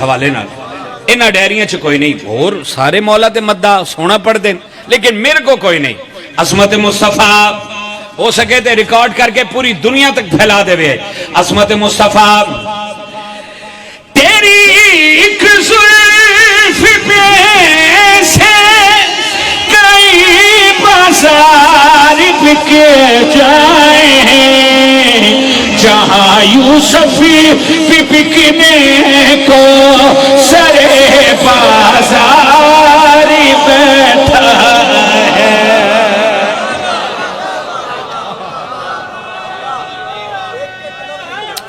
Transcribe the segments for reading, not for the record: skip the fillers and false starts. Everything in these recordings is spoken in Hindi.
हवाले नाल इन्हां डायरियां च कोई नहीं। होर सारे मौला ते मद्दा सोना पढ़ते लेकिन मेरे को कोई नहीं। असमत मुस्तफा हो सके तो रिकॉर्ड करके पूरी दुनिया तक फैला देवे। असमत मुस्तफा तेरी एक जुल्फ पे से कई बाजार बिके जाए जहां यूसुफी भी बिकने को सरे बाजार बैठा है।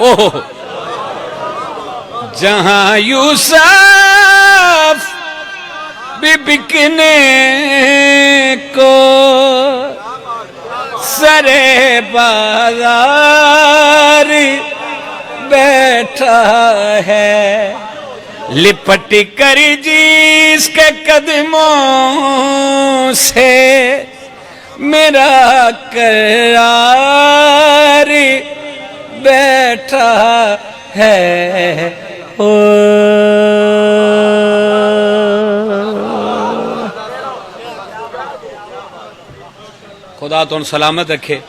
ओह जहां यूसुफ भी बिकने को सरे बाजार बैठा है। लिपट कर जिसके कदमों से मेरा करार बैठा है। ओ खुदा तुम सलामत रखे।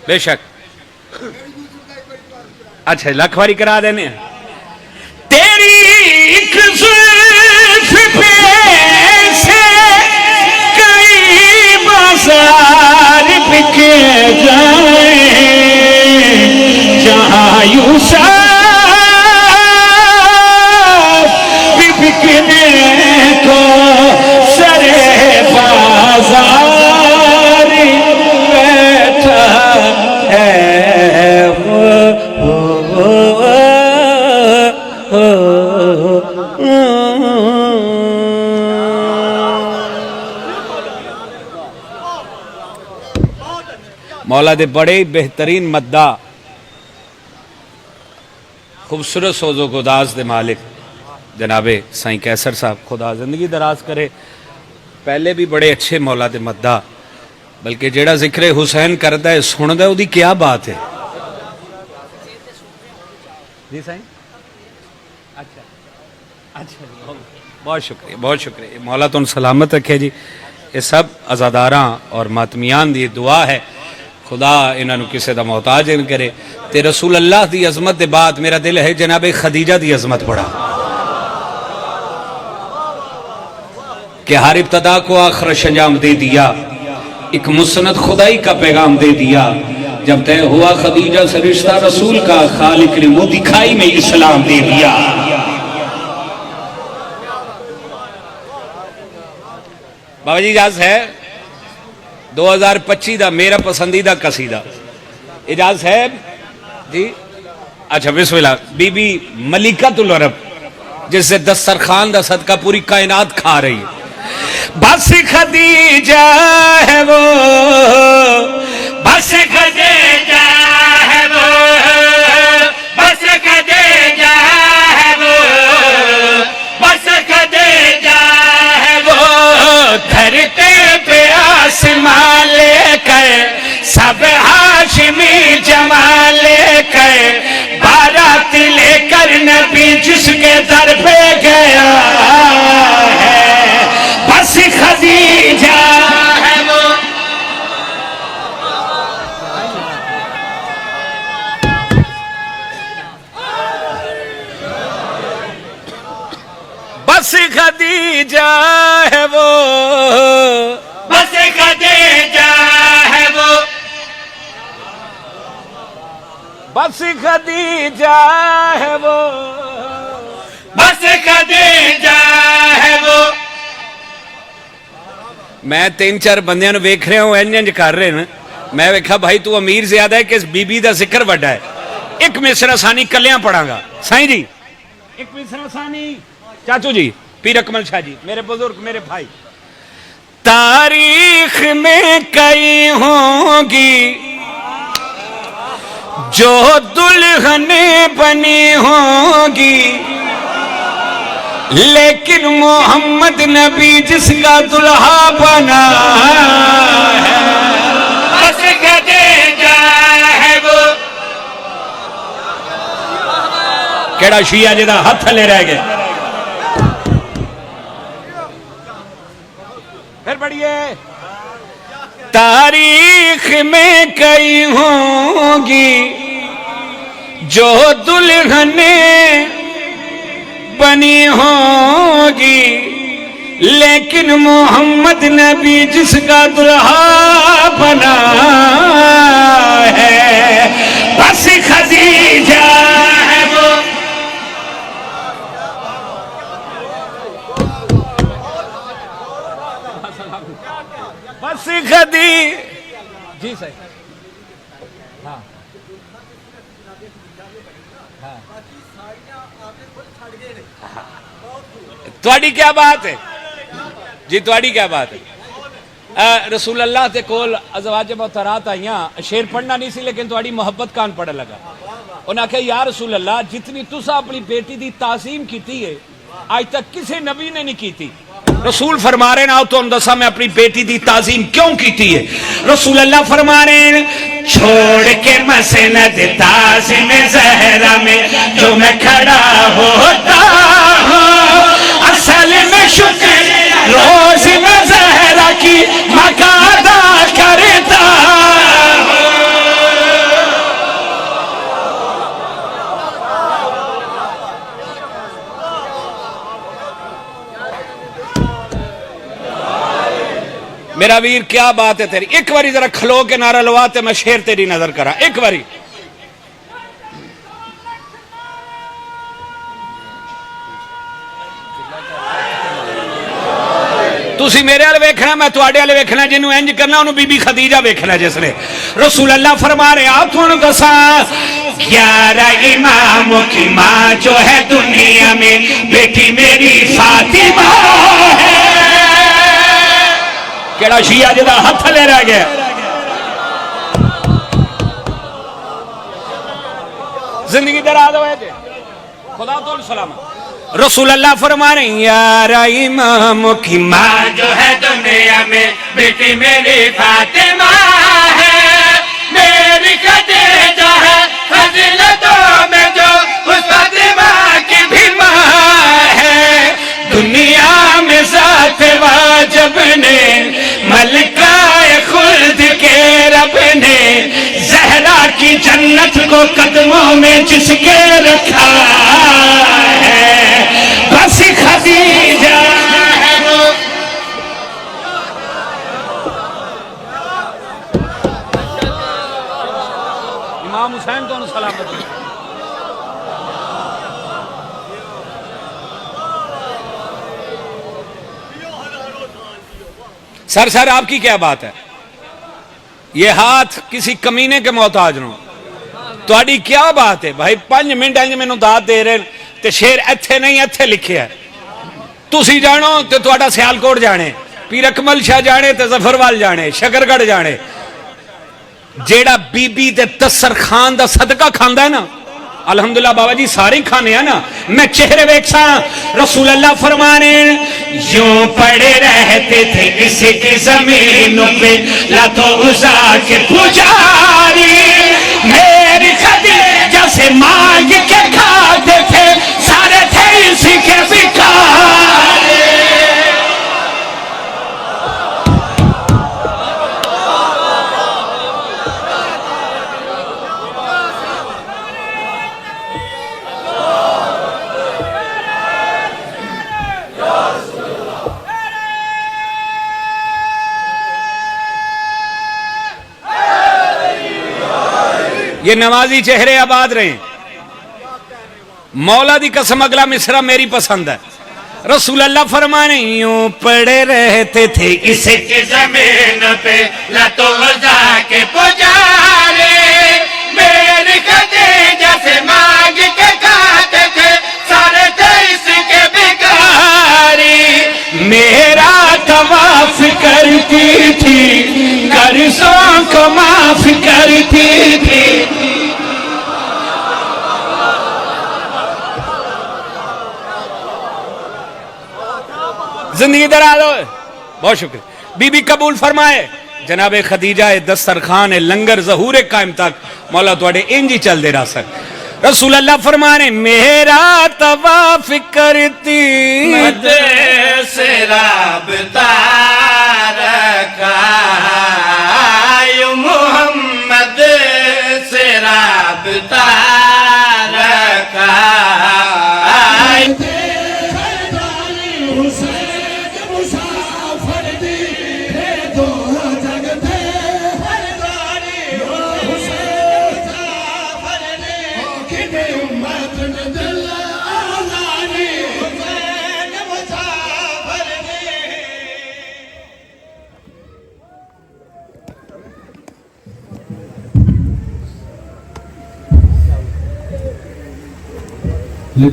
बेशक अच्छा लख वारी करा देने। तेरी एक जुल्फ पे से कई बाजार बिके जाए जहां यूसुफ भी बिकने को सरे बाजार बैठा है। मौला दे बड़े बेहतरीन मद्दा खूबसूरत सोजो गुदास दे मालिक जनाबे साईं कैसर साहब खुदा जिंदगी दराज करे। पहले भी बड़े अच्छे मौला दे मद्दा बल्कि जेड़ा जिक्र हुसैन करता है सुनदा उदी क्या बात है जी साईं। अच्छा अच्छा बहुत शुक्रिया बहुत शुक्रिया। मौला तुम सलामत रखे जी। ये सब अजादारां और मातमियान दी दुआ है खुदा इन्होंने किसी का मोहताज न करे। ते रसूल अल्लाह की अजमत के बाद मेरा दिल है जनाबे खदीजा की अजमत पढ़ा कि हर इब्तदा को आखिर अंजाम दे दिया एक मुसनद खुदाई का पैगाम दे दिया। जब तय हुआ खदीजा से रिश्ता रसूल का खालिक ने मुंह दिखाई में इस्लाम दे दिया। बाबा जी इजाज़त है 2025 का मेरा पसंदीदा कसीदा इजाज़ है जी। अच्छा बिस्मिल्लाह। बीबी मलिकातुल अरब जिससे दस्तरखान का सदका पूरी कायनात खा रही है। बस खदीजा है वो बस खदीजा है वो बस खदीजा है वो बस खदीजा है वो धरते पे आसमां लेकर सब हाशिमी जमा लेकर बारात लेकर नबी जिसके दर पे गया है बस खदीजा है वो। बस खदीजा है वो बस खदीजा है वो बस खदीजा है वो बस खदीजा है वो। मैं 3-4 बंदियां वेख रहा हूं इंज कर रहे हैं। मैं वेखा भाई तू अमीर ज्यादा है कि इस बीबी का जिक्र वड्डा है। एक मिसरा सानी कलियां पढ़ांगा साईं जी। एक मिसरा सानी चाचू जी पीर अकमल शाह जी मेरे बुजुर्ग मेरे भाई। तारीख में कई होंगी जो दुल्हने बनी होंगी लेकिन मोहम्मद नबी जिसका दुल्हा बना है बस खदीजा है वो केड़ा शिया जिहदा हाथ थले रह गया। फिर पढ़िए, तारीख में कई होंगी जो दुल्हने बनी होगी, लेकिन मोहम्मद नबी जिसका दुल्हा बना है बस खदीजा है वो। बस खदी जी सही। हाँ थोड़ी क्या बात है जी, थोड़ी क्या बात है। रसूल अल्लाह के कोल अज़वाज मुतहरात आईयां, शेर पढ़ना नहीं सी लेकिन थोड़ी मोहब्बत कान पढ़न लगा। उन्हें आख्या या रसूल अल्लाह जितनी तुसा अपनी बेटी की ताज़ीम की है आज तक किसी नबी ने नहीं की। रसूल फरमा रहे ना तो दसा मैं अपनी बेटी की ताज़ीम क्यों की है। रसूल अल्लाह फरमा रहे छोड़ के मसनद ताज़ीम ज़हरा में जो मैं खड़ा होता हूँ, असल में शुक्र रोज में ज़हरा की मकादा करता हूँ। मेरा वीर क्या बात है तेरी, एक बारी जरा खलो के नारा लवाते मैं शेर तेरी नजर करा एक बारी। तुसी मेरे वाले वेखना मैं तुहाडे वाले वेखना, जिन्हों इंज करना उन्होंने बीबी खदीजा वेखना। जिसने रसूल अल्लाह फरमा रहे आप तुहानू दसा 11 इमामों की मां जो है दुनिया में बेटी मेरी फातिमा है। केड़ा शिया जिहदा हथ ले रह गया। जिंदगी दराज हो जाए खुदा तो सलामत। रसूल अल्लाह फरमा रहे यार इमामों की मां जो है दुनिया में बेटी मेरी फातिमा है, मेरी खदीजा है फजीलतों में जो उस फातिमा की भी मां है। दुनिया में साथ वाजब ने मलकाए खुल्द के रब ने ज़हरा की जन्नत को कदमों में जिसके रखा है बस खदीजा है वो। इमाम हुसैन तो सलामत। सर आपकी क्या बात है, ये हाथ किसी कमीने के मोहताज नो। थोड़ी क्या बात है भाई, 5 मिनट मैनू दाद दे रहे ते शेर इत्थे नहीं इत्थे लिखे है। तुसी जानो ते तुहाडा सियालकोट जाने, पीर अकमल शाह जाने ते जफरवाल जाने, शकरगढ़ जाने। जेड़ा बीबी दे दस्तरखान दा सदका खांदा है ना, अल्हम्दुलिल्लाह बाबा जी सारे खाने हैं ना। मैं चेहरे वेखसा रसूल अल्लाह फरमाने यूं पड़े रहते थे इसकी जमीनों पे लातो उज़ा के पुजारी, मेरी खदीजा से मांग के खाते थे सारे थे इसी के भिखारी। ये नमाजी चेहरे आबाद रहे। मौला दी कसम अगला मिसरा मेरी पसंद है। रसूल अल्लाह फरमाने यूं पड़े रहते थे इसके जमीन पे लातो वज़ा के पुजारी, मेरी खदीजा से मांग के खाते थे सारे थे इसके भिखारी। मेरा तवाफ करती थी कर्ज़ों को माफ करती थी। जिंदगी दराज हो। बहुत शुक्रिया। बीबी कबूल फरमाए जनाब खदीजा दस्तरखान लंगर जहूर कायम तक मौला तुहाडे इंज ही चलते रह सक। रसूल अल्लाह फरमाने मेरा तवाफ करती मद से राबता रखा मोहम्मद से राबता रखा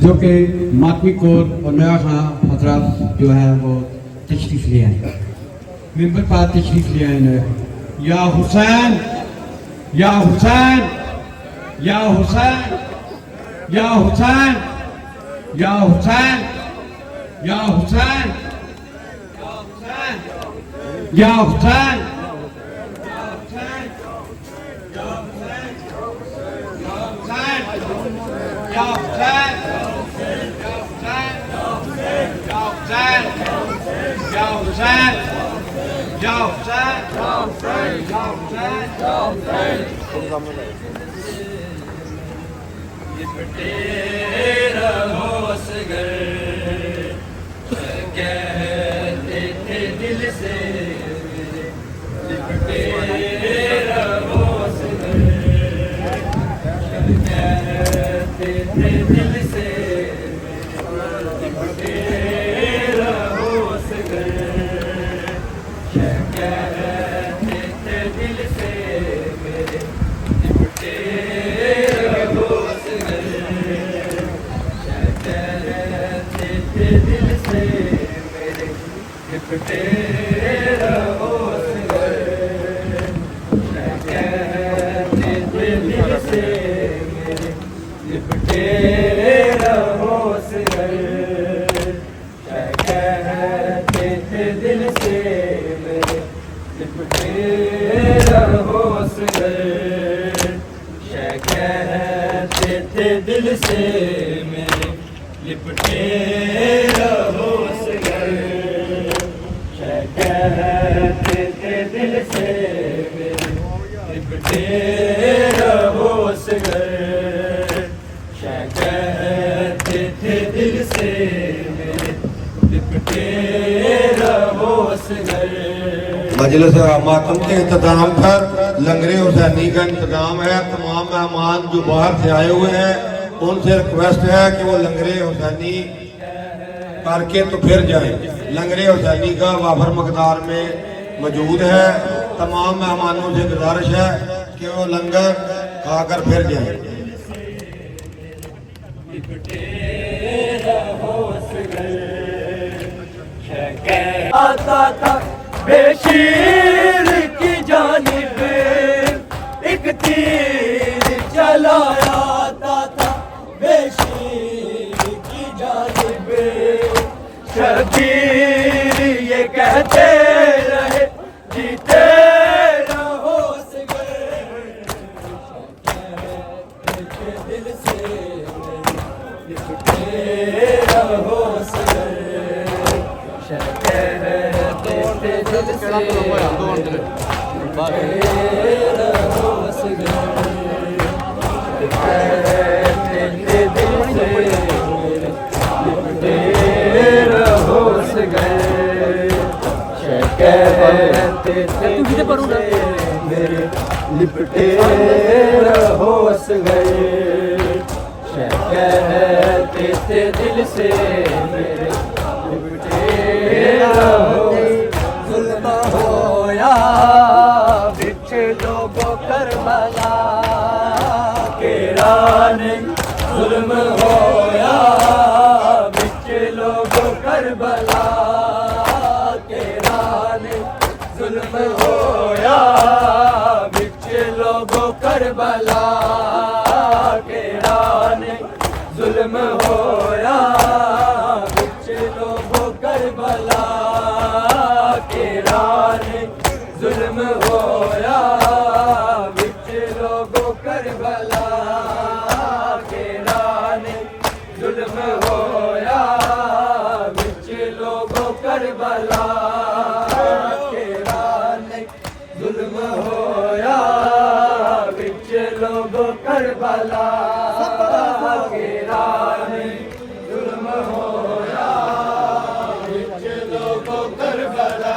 जो कि मातमी कोर और नया खां हजरात जो है वो तशरीफ ले आए, मेंबर पर तशरीफ ले आए। या हुसैन या हुसैन या हुसैन या हुसैन या हुसैन या हुसैन या हुसैन दिल से मेरे लिपटे रहो सगर, कहते थे दिल से मेरे लिपटे रहो सगर, कहते थे दिल से मेरे लिपटे रहो सगर। मजलिस मातम के इंतजाम पर लंगरे हुसैनी का इंतजाम है। तमाम मेहमान जो बाहर से आए हुए हैं उनसे रिक्वेस्ट है कि वो लंगरे हुसैनी करके तो फिर जाएं। लंगरे हुसैनी का वाफर मकदार में मौजूद है। तमाम मेहमानों से गुजारिश है कि वो लंगर खाकर फिर जाएं। आता था बेशीर की जानिब एक तीर चलाया था, बेशीर की जानिब शबीर ये कहते रहे जीते रहो सगर, दिल से लिपटे रहो सगर, लिपटे रहो सगर, कहते थे दिल से मेरे लिपटे रहो। जुल्म होया बिच लोगों करबला के राने, जुल्म होया बिच लोगों करबला के राने, जुल्म होया बिच लोगों करबला के राने, जुल्म होया बिच लोगों करबला के राने, जुल्म होया बिच लोगों करबला के करबला केरा नहीं जुल्म होया विच लोगो करबला केरा नहीं जुल्म होया विच लोगो करबला